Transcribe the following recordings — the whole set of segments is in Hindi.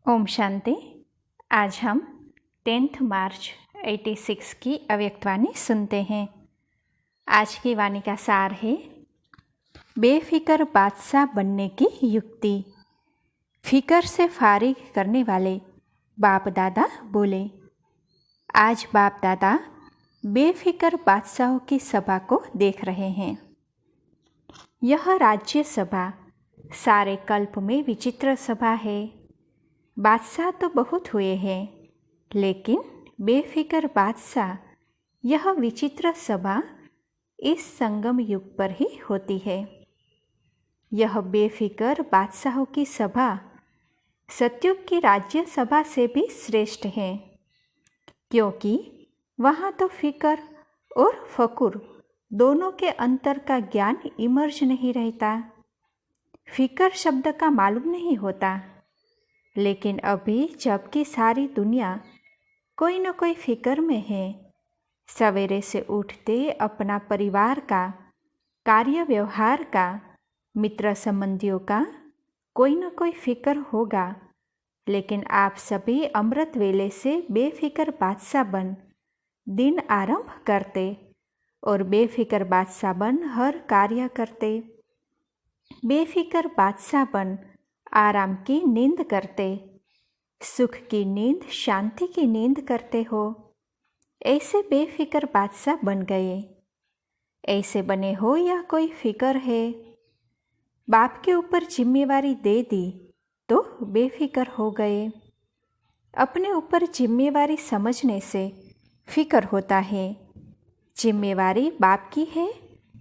ओम शांति। आज हम 10 मार्च 86 की अव्यक्तवाणी सुनते हैं। आज की वाणी का सार है, बेफिक्र बादशाह बनने की युक्ति। फिक्र से फारिग करने वाले बाप दादा बोले। आज बाप दादा बेफिक्र बादशाहों की सभा को देख रहे हैं। यह राज्य सभा सारे कल्प में विचित्र सभा है। बादशाह तो बहुत हुए हैं, लेकिन बेफिक्र बादशाह यह विचित्र सभा इस संगम युग पर ही होती है। यह बेफिक्र बादशाहों की सभा सतयुग की राज्य सभा से भी श्रेष्ठ है, क्योंकि वहाँ तो फिक्र और फकुर दोनों के अंतर का ज्ञान इमर्ज नहीं रहता। फिक्र शब्द का मालूम नहीं होता, लेकिन अभी जबकि सारी दुनिया कोई न कोई फिक्र में है, सवेरे से उठते अपना परिवार का, कार्य व्यवहार का, मित्र संबंधियों का कोई न कोई फिक्र होगा। लेकिन आप सभी अमृत वेले से बेफिक्र बादशाह बन दिन आरंभ करते और बेफिक्र बादशाह बन हर कार्य करते। बेफिक्र बादशाह बन आराम की नींद करते, सुख की नींद, शांति की नींद करते हो। ऐसे बेफिक्र बादशाह बन गए। ऐसे बने हो या कोई फिक्र है? बाप के ऊपर जिम्मेवारी दे दी तो बेफिक्र हो गए। अपने ऊपर जिम्मेवारी समझने से फिक्र होता है। जिम्मेवारी बाप की है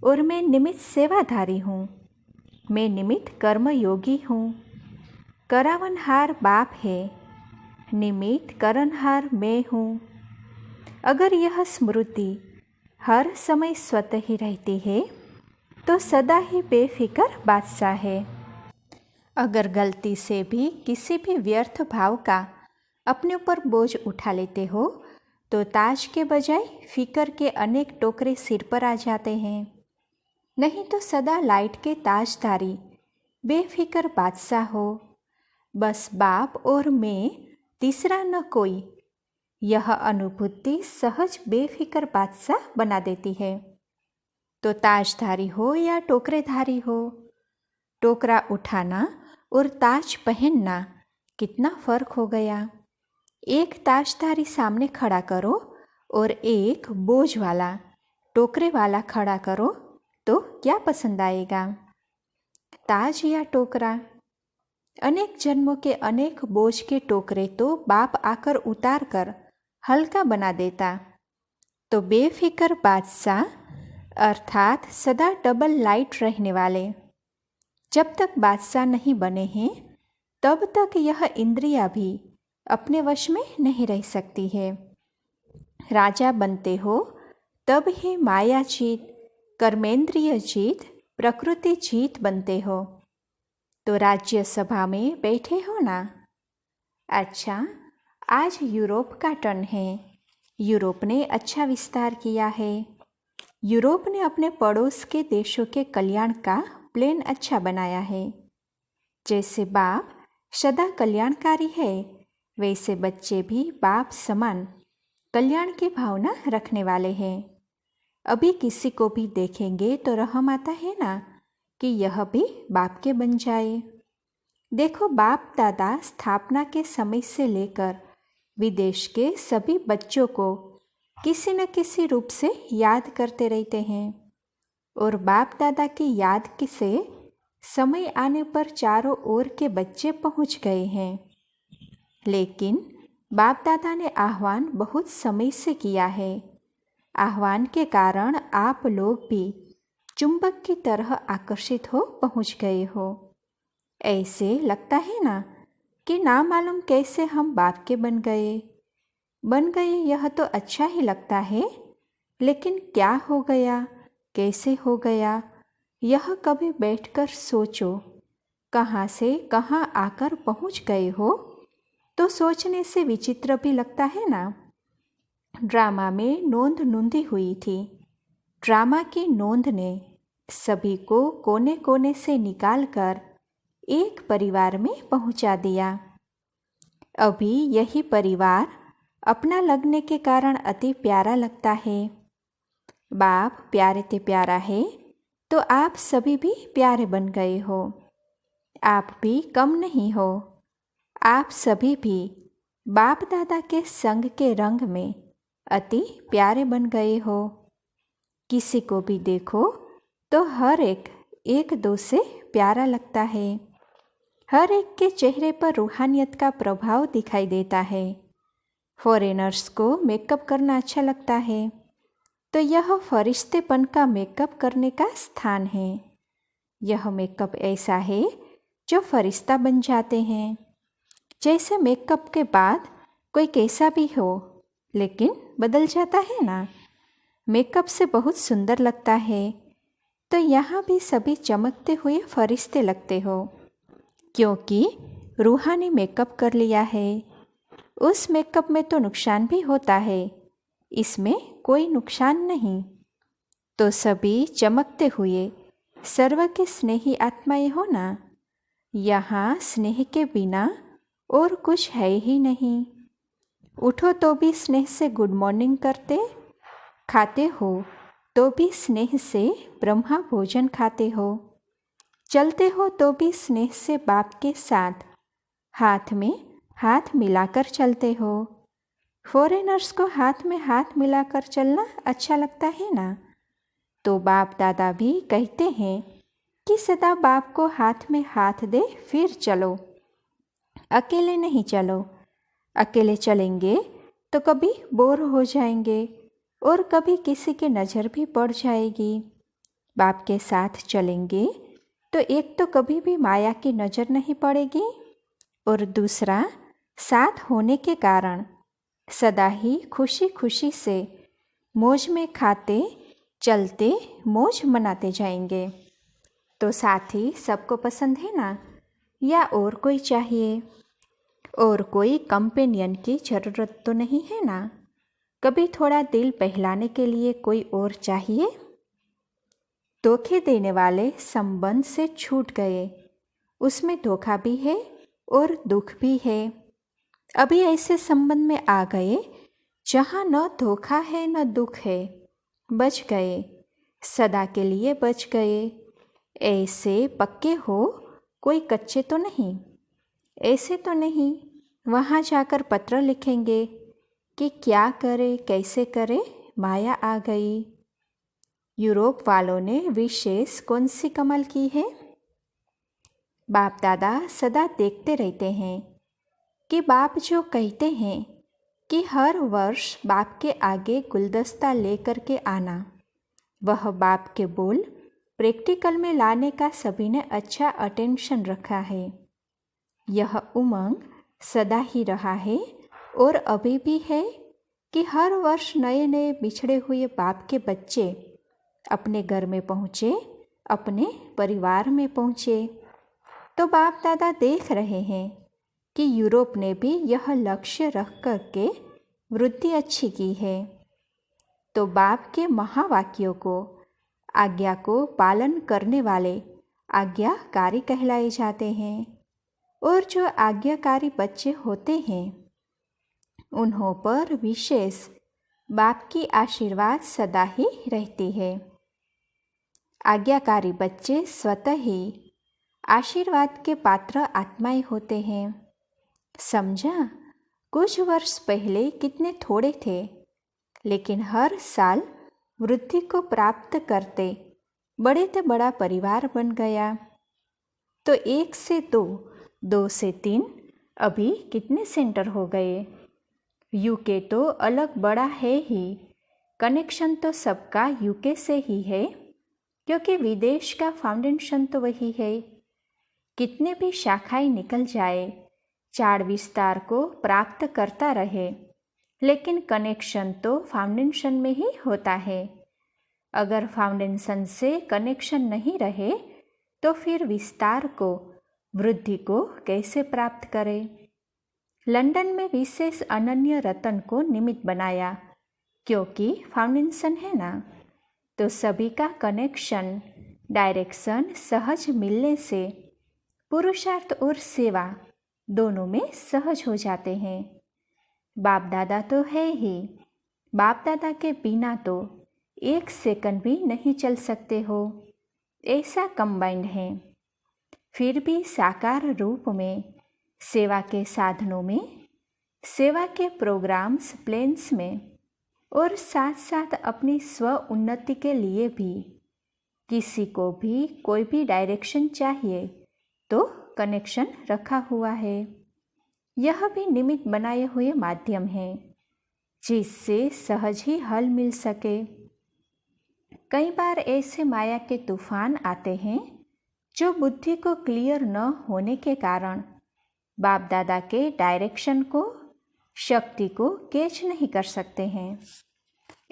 और मैं निमित्त सेवाधारी हूँ। मैं निमित्त कर्मयोगी हूँ। करावनहार बाप है, निमित्त करनहार मैं हूँ। अगर यह स्मृति हर समय स्वतः ही रहती है तो सदा ही बेफिक्र बादशाह है। अगर गलती से भी किसी भी व्यर्थ भाव का अपने ऊपर बोझ उठा लेते हो तो ताज के बजाय फिक्र के अनेक टोकरे सिर पर आ जाते हैं। नहीं तो सदा लाइट के ताजधारी बेफिक्र बादशाह हो। बस बाप और मैं, तीसरा न कोई। यह अनुभूति सहज बेफिक्र बादशाह बना देती है। तो ताजधारी हो या टोकरेधारी हो, टोकरा उठाना और ताज पहनना कितना फर्क हो गया। एक ताजधारी सामने खड़ा करो और एक बोझ वाला, टोकरे वाला खड़ा करो तो क्या पसंद आएगा, ताज या टोकरा? अनेक जन्मों के अनेक बोझ के टोकरे तो बाप आकर उतार कर हल्का बना देता। तो बेफिक्र बादशाह अर्थात सदा डबल लाइट रहने वाले जब तक बादशाह नहीं बने हैं, तब तक यह इंद्रिया भी अपने वश में नहीं रह सकती है। राजा बनते हो तब ही माया जीत, कर्मेंद्रिय जीत, प्रकृति जीत बनते हो। तो राज्य सभा में बैठे हो ना? अच्छा, आज यूरोप का टर्न है। यूरोप ने अच्छा विस्तार किया है। यूरोप ने अपने पड़ोस के देशों के कल्याण का प्लान अच्छा बनाया है। जैसे बाप सदा कल्याणकारी है, वैसे बच्चे भी बाप समान कल्याण की भावना रखने वाले हैं। अभी किसी को भी देखेंगे तो रहम आता है ना कि यह भी बाप के बन जाए। देखो, बाप दादा स्थापना के समय से लेकर विदेश के सभी बच्चों को किसी न किसी रूप से याद करते रहते हैं और बाप दादा की याद से समय आने पर चारों ओर के बच्चे पहुंच गए हैं। लेकिन बाप दादा ने आह्वान बहुत समय से किया है। आह्वान के कारण आप लोग भी चुंबक की तरह आकर्षित हो पहुंच गए हो। ऐसे लगता है ना कि ना मालूम कैसे हम बाप के बन गए। यह तो अच्छा ही लगता है, लेकिन क्या हो गया, कैसे हो गया, यह कभी बैठकर सोचो। कहाँ से कहाँ आकर पहुंच गए हो तो सोचने से विचित्र भी लगता है ना। ड्रामा में नोंद नूंदी हुई थी। ड्रामा की नोंद ने सभी को कोने कोने से निकालकर एक परिवार में पहुंचा दिया। अभी यही परिवार अपना लगने के कारण अति प्यारा लगता है। बाप प्यारे ते प्यारा है तो आप सभी भी प्यारे बन गए हो। आप भी कम नहीं हो। आप सभी भी बाप दादा के संग के रंग में अति प्यारे बन गए हो। किसी को भी देखो तो हर एक दो से प्यारा लगता है। हर एक के चेहरे पर रूहानियत का प्रभाव दिखाई देता है। फॉरेनर्स को मेकअप करना अच्छा लगता है तो यह फरिश्तेपन का मेकअप करने का स्थान है। यह मेकअप ऐसा है जो फरिश्ता बन जाते हैं। जैसे मेकअप के बाद कोई कैसा भी हो लेकिन बदल जाता है ना, मेकअप से बहुत सुंदर लगता है। तो यहाँ भी सभी चमकते हुए फरिश्ते लगते हो क्योंकि रूहानी मेकअप कर लिया है। उस मेकअप में तो नुकसान भी होता है, इसमें कोई नुकसान नहीं। तो सभी चमकते हुए सर्व के स्नेही आत्माएं हो ना। यहाँ स्नेह के बिना और कुछ है ही नहीं। उठो तो भी स्नेह से गुड मॉर्निंग करते, खाते हो तो भी स्नेह से ब्रह्मा भोजन खाते हो, चलते हो तो भी स्नेह से बाप के साथ हाथ में हाथ मिलाकर चलते हो। फॉरेनर्स को हाथ में हाथ मिलाकर चलना अच्छा लगता है ना, तो बाप दादा भी कहते हैं कि सदा बाप को हाथ में हाथ दे फिर चलो। अकेले नहीं चलो। अकेले चलेंगे तो कभी बोर हो जाएंगे और कभी किसी की नज़र भी पड़ जाएगी। बाप के साथ चलेंगे तो एक तो कभी भी माया की नज़र नहीं पड़ेगी और दूसरा साथ होने के कारण सदा ही खुशी खुशी से मौज में खाते चलते मौज मनाते जाएंगे। तो साथी सबको पसंद है ना, या और कोई चाहिए? और कोई कंपेनियन की ज़रूरत तो नहीं है ना? कभी थोड़ा दिल बहलाने के लिए कोई और चाहिए? धोखे देने वाले संबंध से छूट गए, उसमें धोखा भी है और दुख भी है। अभी ऐसे संबंध में आ गए जहाँ न धोखा है न दुख है, बच गए, सदा के लिए बच गए। ऐसे पक्के हो, कोई कच्चे तो नहीं। ऐसे तो नहीं वहाँ जाकर पत्र लिखेंगे कि क्या करे कैसे करे, माया आ गई। यूरोप वालों ने विशेष कौन सी कमाल की है? बाप दादा सदा देखते रहते हैं कि बाप जो कहते हैं कि हर वर्ष बाप के आगे गुलदस्ता लेकर के आना, वह बाप के बोल प्रैक्टिकल में लाने का सभी ने अच्छा अटेंशन रखा है। यह उमंग सदा ही रहा है और अभी भी है कि हर वर्ष नए नए बिछड़े हुए बाप के बच्चे अपने घर में पहुँचे, अपने परिवार में पहुँचे। तो बाप दादा देख रहे हैं कि यूरोप ने भी यह लक्ष्य रख कर के वृद्धि अच्छी की है। तो बाप के महावाक्यों को, आज्ञा को पालन करने वाले आज्ञाकारी कहलाए जाते हैं। और जो आज्ञाकारी बच्चे होते हैं उन्हों पर विशेष बाप की आशीर्वाद सदा ही रहती है। आज्ञाकारी बच्चे स्वतः ही आशीर्वाद के पात्र आत्माएं होते हैं। समझा? कुछ वर्ष पहले कितने थोड़े थे, लेकिन हर साल वृद्धि को प्राप्त करते बड़े से बड़ा परिवार बन गया। तो 1 से 2, 2 से 3, अभी कितने सेंटर हो गए? यूके तो अलग बड़ा है ही, कनेक्शन तो सबका यूके से ही है क्योंकि विदेश का फाउंडेशन तो वही है। कितने भी शाखाएं निकल जाए, चाड़ विस्तार को प्राप्त करता रहे, लेकिन कनेक्शन तो फाउंडेशन में ही होता है। अगर फाउंडेशन से कनेक्शन नहीं रहे तो फिर विस्तार को, वृद्धि को कैसे प्राप्त करें? लंदन में विशेष अनन्य रतन को निमित्त बनाया क्योंकि फाउंडेशन है ना, तो सभी का कनेक्शन, डायरेक्शन सहज मिलने से पुरुषार्थ और सेवा दोनों में सहज हो जाते हैं। बाप दादा तो है ही, बाप दादा के बिना तो 1 सेकंड भी नहीं चल सकते हो, ऐसा कंबाइंड है। फिर भी साकार रूप में सेवा के साधनों में, सेवा के प्रोग्राम्स प्लान्स में और साथ साथ अपनी स्व उन्नति के लिए भी किसी को भी कोई भी डायरेक्शन चाहिए तो कनेक्शन रखा हुआ है। यह भी निमित्त बनाए हुए माध्यम है जिससे सहज ही हल मिल सके। कई बार ऐसे माया के तूफान आते हैं जो बुद्धि को क्लियर न होने के कारण बाप दादा के डायरेक्शन को, शक्ति को कैच नहीं कर सकते हैं।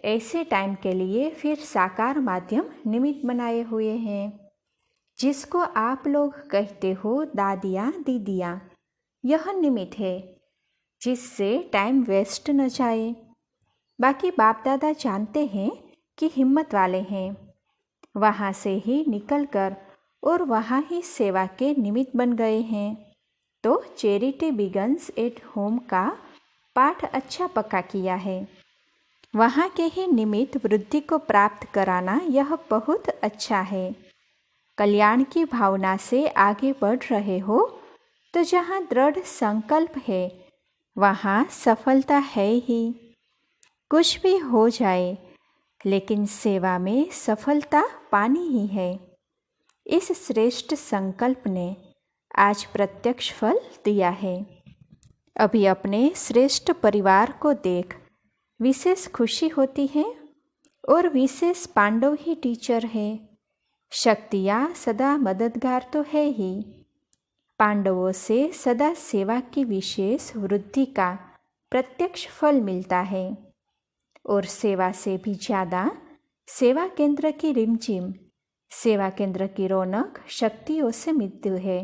ऐसे टाइम के लिए फिर साकार माध्यम निमित्त बनाए हुए हैं, जिसको आप लोग कहते हो दादियाँ दीदियाँ। यह निमित्त है जिससे टाइम वेस्ट न जाए। बाकी बाप दादा जानते हैं कि हिम्मत वाले हैं, वहाँ से ही निकलकर और वहाँ ही सेवा के निमित्त बन गए हैं। तो चैरिटी बिगन्स एट होम का पाठ अच्छा पक्का किया है। वहाँ के ही निमित्त वृद्धि को प्राप्त कराना यह बहुत अच्छा है। कल्याण की भावना से आगे बढ़ रहे हो तो जहाँ दृढ़ संकल्प है वहाँ सफलता है ही। कुछ भी हो जाए लेकिन सेवा में सफलता पानी ही है। इस श्रेष्ठ संकल्प ने आज प्रत्यक्ष फल दिया है। अभी अपने श्रेष्ठ परिवार को देख विशेष खुशी होती है और विशेष पांडव ही टीचर है। शक्तियाँ सदा मददगार तो है ही। पांडवों से सदा सेवा की विशेष वृद्धि का प्रत्यक्ष फल मिलता है और सेवा से भी ज़्यादा सेवा केंद्र की रिमझिम, सेवा केंद्र की रौनक शक्तियों से मिलती है।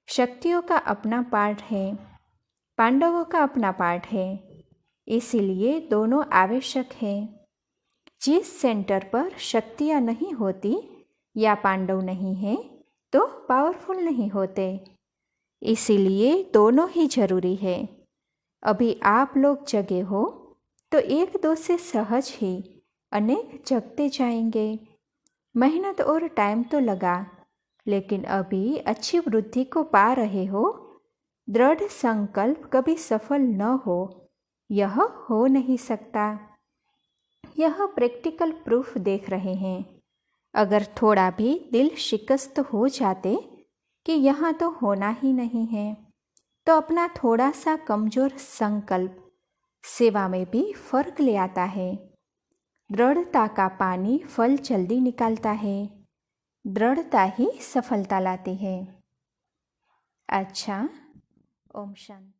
शक्तियों का अपना पार्ट है, पांडवों का अपना पार्ट है, इसीलिए दोनों आवश्यक है। जिस सेंटर पर शक्तियाँ नहीं होती या पांडव नहीं है तो पावरफुल नहीं होते, इसीलिए दोनों ही जरूरी है। अभी आप लोग जगे हो तो एक दो से सहज ही अनेक जगते जाएंगे। मेहनत और टाइम तो लगा, लेकिन अभी अच्छी वृद्धि को पा रहे हो। दृढ़ संकल्प कभी सफल न हो यह हो नहीं सकता। यह प्रैक्टिकल प्रूफ देख रहे हैं। अगर थोड़ा भी दिल शिकस्त हो जाते कि यहाँ तो होना ही नहीं है, तो अपना थोड़ा सा कमज़ोर संकल्प सेवा में भी फर्क ले आता है। दृढ़ता का पानी फल जल्दी निकालता है, दृढ़ता ही सफलता लाती है। अच्छा, ओम शांति।